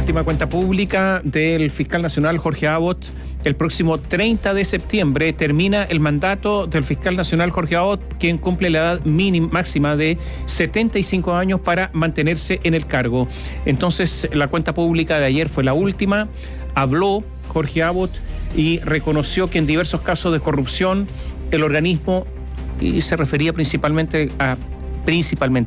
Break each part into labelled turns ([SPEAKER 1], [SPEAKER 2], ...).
[SPEAKER 1] última cuenta pública del fiscal nacional Jorge Abot. El próximo 30 de septiembre termina el mandato del fiscal nacional Jorge Abot, quien cumple la edad máxima de 75 años para mantenerse en el cargo. Entonces, la cuenta pública de ayer fue la última. Habló Jorge Abot y reconoció que en diversos casos de corrupción el organismo, y se refería principalmente,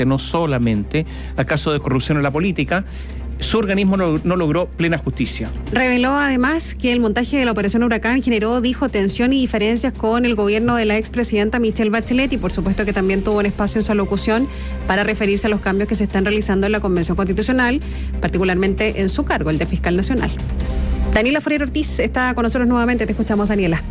[SPEAKER 1] no solamente a casos de corrupción en la política, su organismo no logró plena justicia.
[SPEAKER 2] Reveló además que el montaje de la Operación Huracán generó, dijo, tensión y diferencias con el gobierno de la expresidenta Michelle Bachelet, y por supuesto que también tuvo un espacio en su alocución para referirse a los cambios que se están realizando en la Convención Constitucional, particularmente en su cargo, el de fiscal nacional. Daniela Freire Ortiz está con nosotros nuevamente. Te escuchamos, Daniela.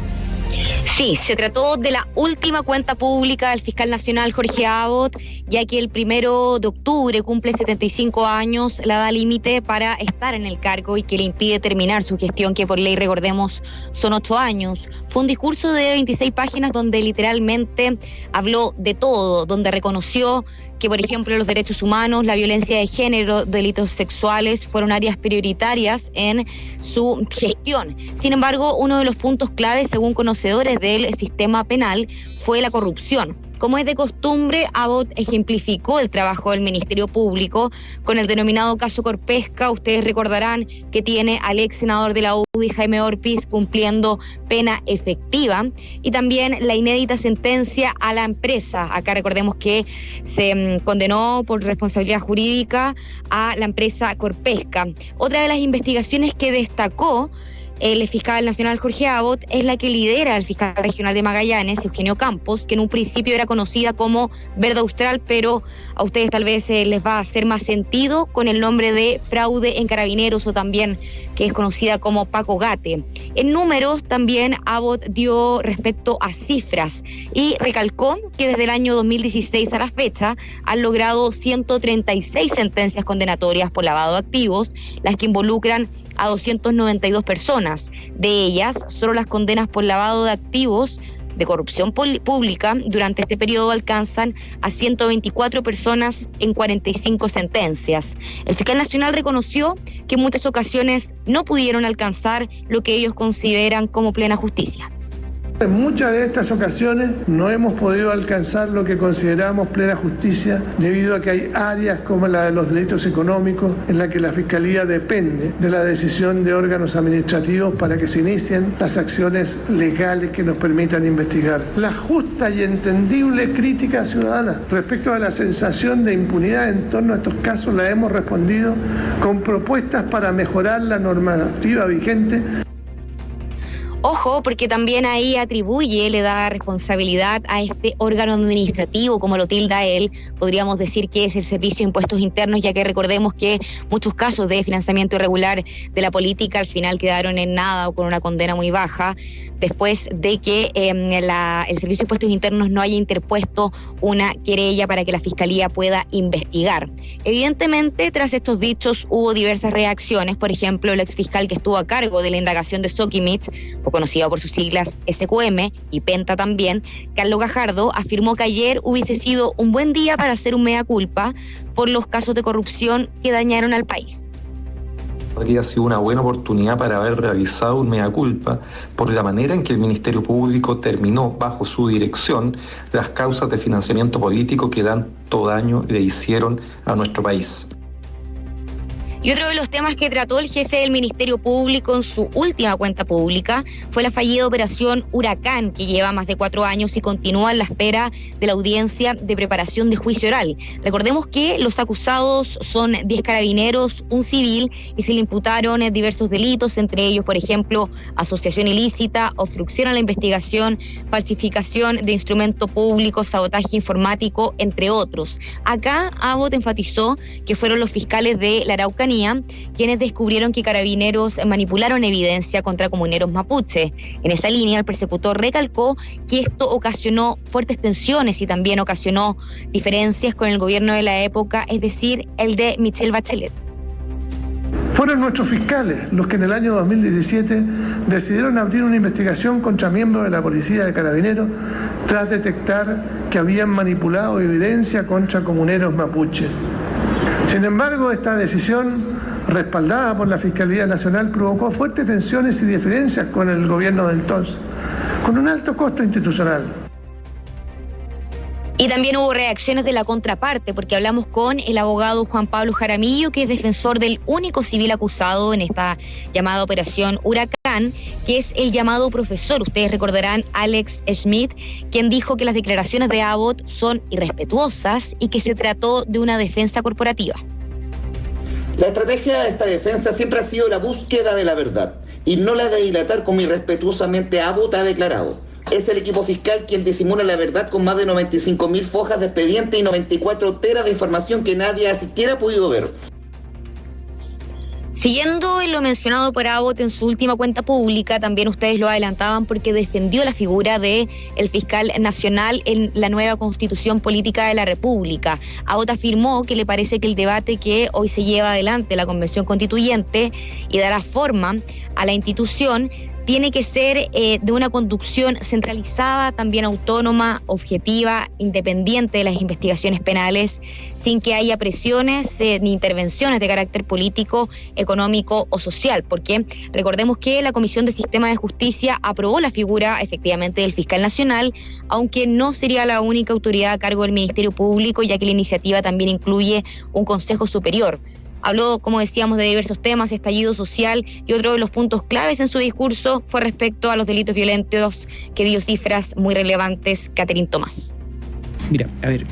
[SPEAKER 3] Sí, se trató de la última cuenta pública del fiscal nacional Jorge Abot, ya que el 1 de octubre cumple 75 años, la edad límite para estar en el cargo y que le impide terminar su gestión, que por ley, recordemos, son 8 años. Fue un discurso de 26 páginas donde literalmente habló de todo, donde reconoció que, por ejemplo, los derechos humanos, la violencia de género, delitos sexuales fueron áreas prioritarias en su gestión. Sin embargo, uno de los puntos claves, según conocedores del sistema penal, fue la corrupción. Como es de costumbre, Abot ejemplificó el trabajo del Ministerio Público con el denominado caso Corpesca. Ustedes recordarán que tiene al ex senador de la UDI, Jaime Orpiz, cumpliendo pena efectiva, y también la inédita sentencia a la empresa. Acá recordemos que se condenó por responsabilidad jurídica a la empresa Corpesca. Otra de las investigaciones que destacó el fiscal nacional Jorge Abot es la que lidera el fiscal regional de Magallanes, Eugenio Campos, que en un principio era conocida como Verde Austral, pero a ustedes tal vez les va a hacer más sentido con el nombre de Fraude en Carabineros, o también que es conocida como Paco Gate. En números también Abot dio respecto a cifras y recalcó que desde el año 2016 a la fecha han logrado 136 sentencias condenatorias por lavado de activos, las que involucran a 292 personas. De ellas, solo las condenas por lavado de activos de corrupción pública durante este periodo alcanzan a 124 personas en 45 sentencias. El fiscal nacional reconoció que en muchas ocasiones no pudieron alcanzar lo que ellos consideran como plena justicia.
[SPEAKER 4] En muchas de estas ocasiones no hemos podido alcanzar lo que consideramos plena justicia, debido a que hay áreas como la de los delitos económicos en la que la Fiscalía depende de la decisión de órganos administrativos para que se inicien las acciones legales que nos permitan investigar. La justa y entendible crítica ciudadana respecto a la sensación de impunidad en torno a estos casos la hemos respondido con propuestas para mejorar la normativa vigente.
[SPEAKER 3] Ojo, porque también ahí le da responsabilidad a este órgano administrativo, como lo tilda él. Podríamos decir que es el Servicio de Impuestos Internos, ya que recordemos que muchos casos de financiamiento irregular de la política al final quedaron en nada o con una condena muy baja, después de que el Servicio de Impuestos Internos no haya interpuesto una querella para que la Fiscalía pueda investigar. Evidentemente, tras estos dichos hubo diversas reacciones. Por ejemplo, el exfiscal que estuvo a cargo de la indagación de Soquimich, o conocido por sus siglas SQM y Penta también, Carlos Gajardo, afirmó que ayer hubiese sido un buen día para hacer un mea culpa por los casos de corrupción que dañaron al país.
[SPEAKER 5] Habría sido una buena oportunidad para haber realizado un mea culpa por la manera en que el Ministerio Público terminó bajo su dirección las causas de financiamiento político que tanto daño le hicieron a nuestro país.
[SPEAKER 3] Y otro de los temas que trató el jefe del Ministerio Público en su última cuenta pública fue la fallida Operación Huracán, que lleva más de 4 años y continúa en la espera de la audiencia de preparación de juicio oral. Recordemos que los acusados son 10 carabineros, un civil, y se le imputaron diversos delitos, entre ellos, por ejemplo, asociación ilícita, obstrucción a la investigación, falsificación de instrumento público, sabotaje informático, entre otros. Acá Abot enfatizó que fueron los fiscales de la Araucanía quienes descubrieron que carabineros manipularon evidencia contra comuneros mapuche. En esa línea, el persecutor recalcó que esto ocasionó fuertes tensiones y también ocasionó diferencias con el gobierno de la época, es decir, el de Michelle Bachelet.
[SPEAKER 4] Fueron nuestros fiscales los que en el año 2017 decidieron abrir una investigación contra miembros de la Policía de Carabineros tras detectar que habían manipulado evidencia contra comuneros mapuche. Sin embargo, esta decisión respaldada por la Fiscalía Nacional, provocó fuertes tensiones y diferencias con el gobierno de entonces, con un alto costo institucional.
[SPEAKER 3] Y también hubo reacciones de la contraparte, porque hablamos con el abogado Juan Pablo Jaramillo, que es defensor del único civil acusado en esta llamada Operación Huracán, que es el llamado profesor. Ustedes recordarán Alex Schmidt, quien dijo que las declaraciones de Abbott son irrespetuosas y que se trató de una defensa corporativa.
[SPEAKER 6] La estrategia de esta defensa siempre ha sido la búsqueda de la verdad y no la de dilatar como irrespetuosamente Abbott ha declarado. Es el equipo fiscal quien disimula la verdad con más de 95.000 fojas de expediente y 94 teras de información que nadie ha siquiera podido ver.
[SPEAKER 3] Siguiendo en lo mencionado por Abbott en su última cuenta pública, también ustedes lo adelantaban porque defendió la figura del fiscal nacional en la nueva Constitución Política de la República. Abbott afirmó que le parece que el debate que hoy se lleva adelante la Convención Constituyente y dará forma a la institución tiene que ser de una conducción centralizada, también autónoma, objetiva, independiente de las investigaciones penales, sin que haya presiones ni intervenciones de carácter político, económico o social, porque recordemos que la Comisión de Sistema de Justicia aprobó la figura efectivamente del fiscal nacional, aunque no sería la única autoridad a cargo del Ministerio Público, ya que la iniciativa también incluye un Consejo Superior. Habló, como decíamos, de diversos temas, estallido social, y otro de los puntos claves en su discurso fue respecto a los delitos violentos, que dio cifras muy relevantes. Catherine Tomás.
[SPEAKER 1] Mira, a ver,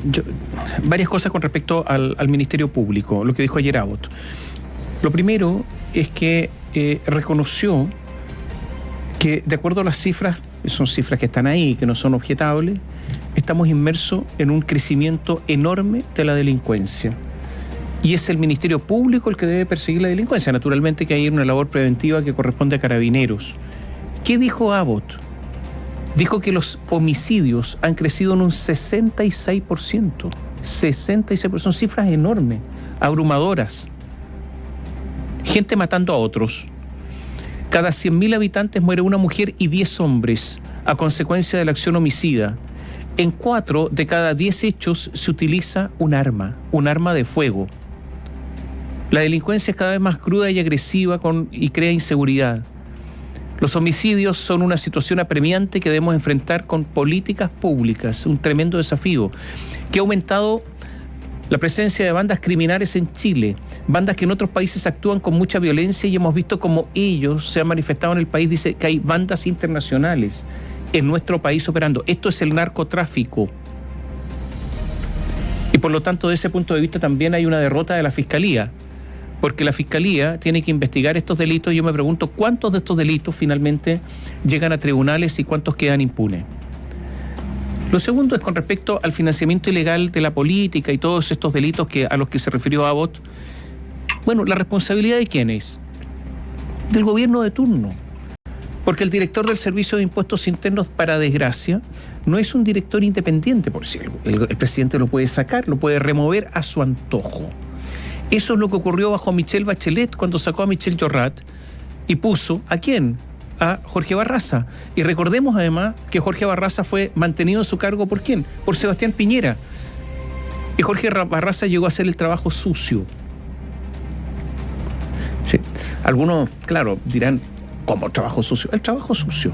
[SPEAKER 1] varias cosas con respecto al Ministerio Público, lo que dijo ayer Abbott. Lo primero es que reconoció que, de acuerdo a las cifras, son cifras que están ahí, que no son objetables, estamos inmersos en un crecimiento enorme de la delincuencia. Y es el Ministerio Público el que debe perseguir la delincuencia. Naturalmente que hay una labor preventiva que corresponde a Carabineros. ¿Qué dijo Abbott? Dijo que los homicidios han crecido en un 66%. 66%, son cifras enormes, abrumadoras. Gente matando a otros. Cada 100.000 habitantes muere una mujer y 10 hombres a consecuencia de la acción homicida. En 4 de cada 10 hechos se utiliza un arma de fuego. La delincuencia es cada vez más cruda y agresiva y crea inseguridad. Los homicidios son una situación apremiante que debemos enfrentar con políticas públicas, un tremendo desafío, que ha aumentado la presencia de bandas criminales en Chile, bandas que en otros países actúan con mucha violencia y hemos visto cómo ellos se han manifestado en el país. Dice que hay bandas internacionales en nuestro país operando. Esto es el narcotráfico. Y por lo tanto, desde ese punto de vista también hay una derrota de la Fiscalía, porque la Fiscalía tiene que investigar estos delitos y yo me pregunto cuántos de estos delitos finalmente llegan a tribunales y cuántos quedan impunes. Lo segundo es con respecto al financiamiento ilegal de la política y todos estos delitos a los que se refirió Abbott. Bueno, ¿la responsabilidad de quién es? Del gobierno de turno. Porque el director del Servicio de Impuestos Internos, para desgracia, no es un director independiente, por si el presidente lo puede sacar, lo puede remover a su antojo. Eso es lo que ocurrió bajo Michelle Bachelet cuando sacó a Michelle Jorrat y puso ¿a quién? A Jorge Barraza. Y recordemos además que Jorge Barraza fue mantenido en su cargo ¿por quién? Por Sebastián Piñera. Y Jorge Barraza llegó a hacer el trabajo sucio. Sí. Algunos, claro, dirán, ¿cómo trabajo sucio? El trabajo sucio.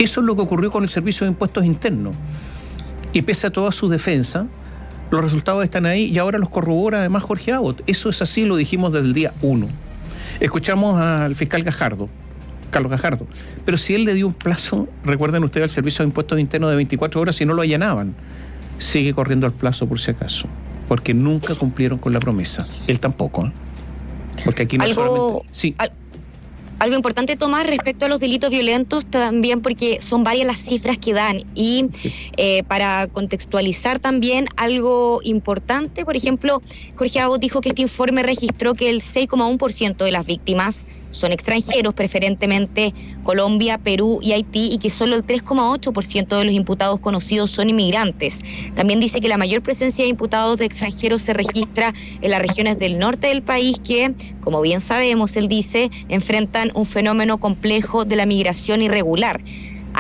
[SPEAKER 1] Eso es lo que ocurrió con el Servicio de Impuestos Internos. Y pese a toda su defensa, los resultados están ahí y ahora los corrobora además Jorge Abbott. Eso es así, lo dijimos desde el día 1. Escuchamos al fiscal Carlos Gajardo, pero si él le dio un plazo, recuerden ustedes, al Servicio de Impuestos Internos de 24 horas, si no lo allanaban, sigue corriendo el plazo por si acaso, porque nunca cumplieron con la promesa. Él tampoco, ¿eh? Porque aquí no solamente... Sí.
[SPEAKER 3] Algo importante tomar respecto a los delitos violentos también, porque son varias las cifras que dan y para contextualizar también algo importante, por ejemplo, Jorge Abbott dijo que este informe registró que el 6,1% de las víctimas son extranjeros, preferentemente Colombia, Perú y Haití, y que solo el 3,8% de los imputados conocidos son inmigrantes. También dice que la mayor presencia de imputados de extranjeros se registra en las regiones del norte del país que, como bien sabemos, él dice, enfrentan un fenómeno complejo de la migración irregular.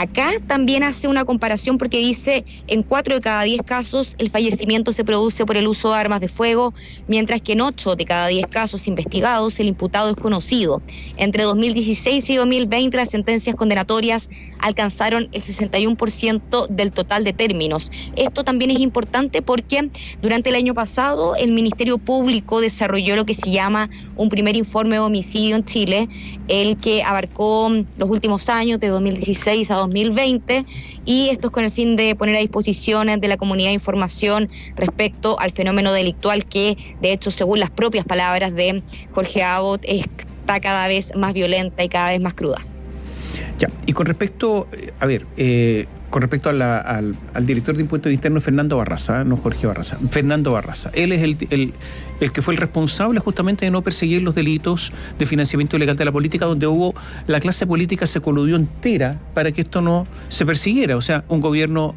[SPEAKER 3] Acá también hace una comparación porque dice, en 4 de cada 10 casos el fallecimiento se produce por el uso de armas de fuego, mientras que en 8 de cada 10 casos investigados el imputado es conocido. Entre 2016 y 2020 las sentencias condenatorias alcanzaron el 61% del total de términos. Esto también es importante porque durante el año pasado el Ministerio Público desarrolló lo que se llama un primer informe de homicidio en Chile, el que abarcó los últimos años de 2016 a 2020, y esto es con el fin de poner a disposición de la comunidad información respecto al fenómeno delictual que, de hecho, según las propias palabras de Jorge Abbott, está cada vez más violenta y cada vez más cruda.
[SPEAKER 1] Ya, y con respecto, con respecto al director de Impuestos Internos, Fernando Barraza, no Jorge Barraza, Fernando Barraza. Él es el que fue el responsable justamente de no perseguir los delitos de financiamiento ilegal de la política, donde la clase política se coludió entera para que esto no se persiguiera. O sea, un gobierno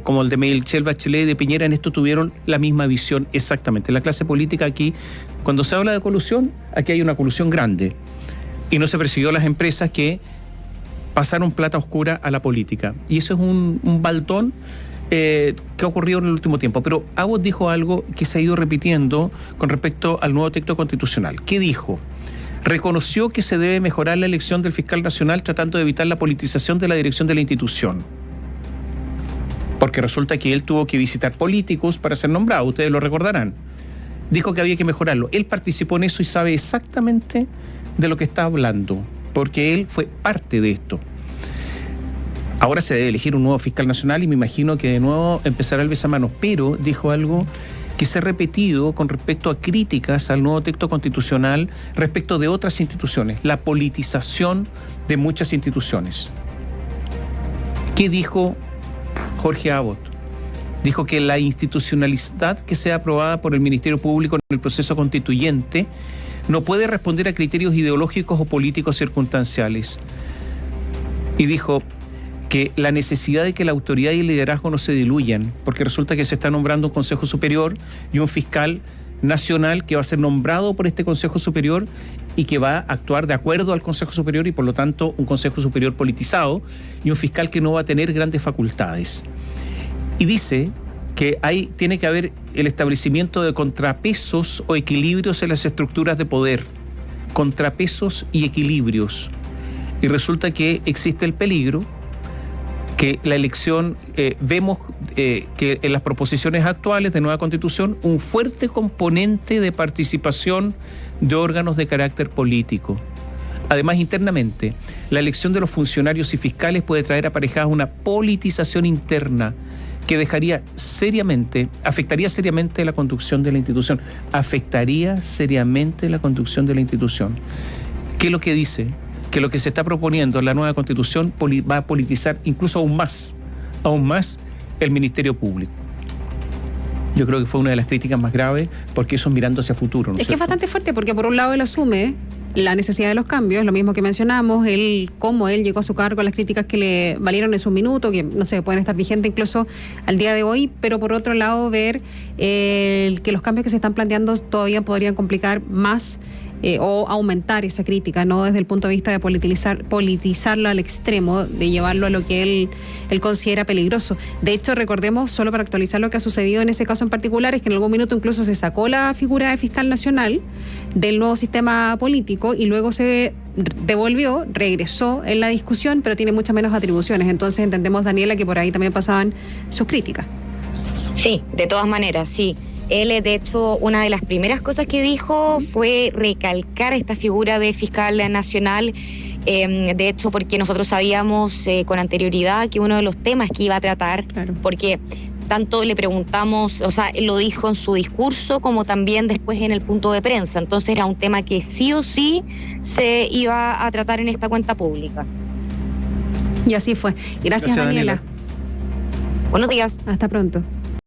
[SPEAKER 1] como el de Michelle Bachelet y de Piñera, en esto tuvieron la misma visión exactamente. La clase política aquí, cuando se habla de colusión, aquí hay una colusión grande. Y no se persiguió a las empresas que pasaron plata oscura a la política. Y eso es un baldón que ha ocurrido en el último tiempo. Pero Abbott dijo algo que se ha ido repitiendo con respecto al nuevo texto constitucional. ¿Qué dijo? Reconoció que se debe mejorar la elección del fiscal nacional tratando de evitar la politización de la dirección de la institución. Porque resulta que él tuvo que visitar políticos para ser nombrado, ustedes lo recordarán. Dijo que había que mejorarlo. Él participó en eso y sabe exactamente de lo que está hablando, porque él fue parte de esto. Ahora se debe elegir un nuevo fiscal nacional y me imagino que de nuevo empezará el besamanos, pero dijo algo que se ha repetido con respecto a críticas al nuevo texto constitucional respecto de otras instituciones, la politización de muchas instituciones. ¿Qué dijo Jorge Abbott? Dijo que la institucionalidad que sea aprobada por el Ministerio Público en el proceso constituyente no puede responder a criterios ideológicos o políticos circunstanciales. Y dijo que la necesidad de que la autoridad y el liderazgo no se diluyan, porque resulta que se está nombrando un Consejo Superior y un fiscal nacional que va a ser nombrado por este Consejo Superior y que va a actuar de acuerdo al Consejo Superior y por lo tanto un Consejo Superior politizado y un fiscal que no va a tener grandes facultades. Y dice que tiene que haber el establecimiento de contrapesos o equilibrios en las estructuras de poder. Contrapesos y equilibrios. Y resulta que existe el peligro que la elección, vemos que en las proposiciones actuales de nueva constitución, un fuerte componente de participación de órganos de carácter político. Además, internamente, la elección de los funcionarios y fiscales puede traer aparejada una politización interna que afectaría seriamente la conducción de la institución. Afectaría seriamente la conducción de la institución. ¿Qué es lo que dice? Que lo que se está proponiendo en la nueva Constitución va a politizar incluso aún más el Ministerio Público. Yo creo que fue una de las críticas más graves, porque eso es mirando hacia futuro, ¿no es
[SPEAKER 2] que es bastante fuerte, porque por un lado él asume la necesidad de los cambios, lo mismo que mencionamos, cómo él llegó a su cargo, las críticas que le valieron en su minuto, que no sé, pueden estar vigentes incluso al día de hoy, pero por otro lado ver que los cambios que se están planteando todavía podrían complicar más o aumentar esa crítica, no desde el punto de vista de politizarlo al extremo, de llevarlo a lo que él considera peligroso. De hecho, recordemos, solo para actualizar lo que ha sucedido en ese caso en particular, es que en algún minuto incluso se sacó la figura de fiscal nacional del nuevo sistema político y luego se regresó en la discusión, pero tiene muchas menos atribuciones. Entonces entendemos, Daniela, que por ahí también pasaban sus críticas.
[SPEAKER 3] Sí, de todas maneras, sí. Él, de hecho, una de las primeras cosas que dijo fue recalcar esta figura de fiscal nacional, de hecho, porque nosotros sabíamos con anterioridad que uno de los temas que iba a tratar, claro, porque tanto le preguntamos, o sea, él lo dijo en su discurso como también después en el punto de prensa, entonces era un tema que sí o sí se iba a tratar en esta cuenta pública.
[SPEAKER 2] Y así fue. Gracias, Daniela.
[SPEAKER 3] Buenos días.
[SPEAKER 2] Hasta pronto.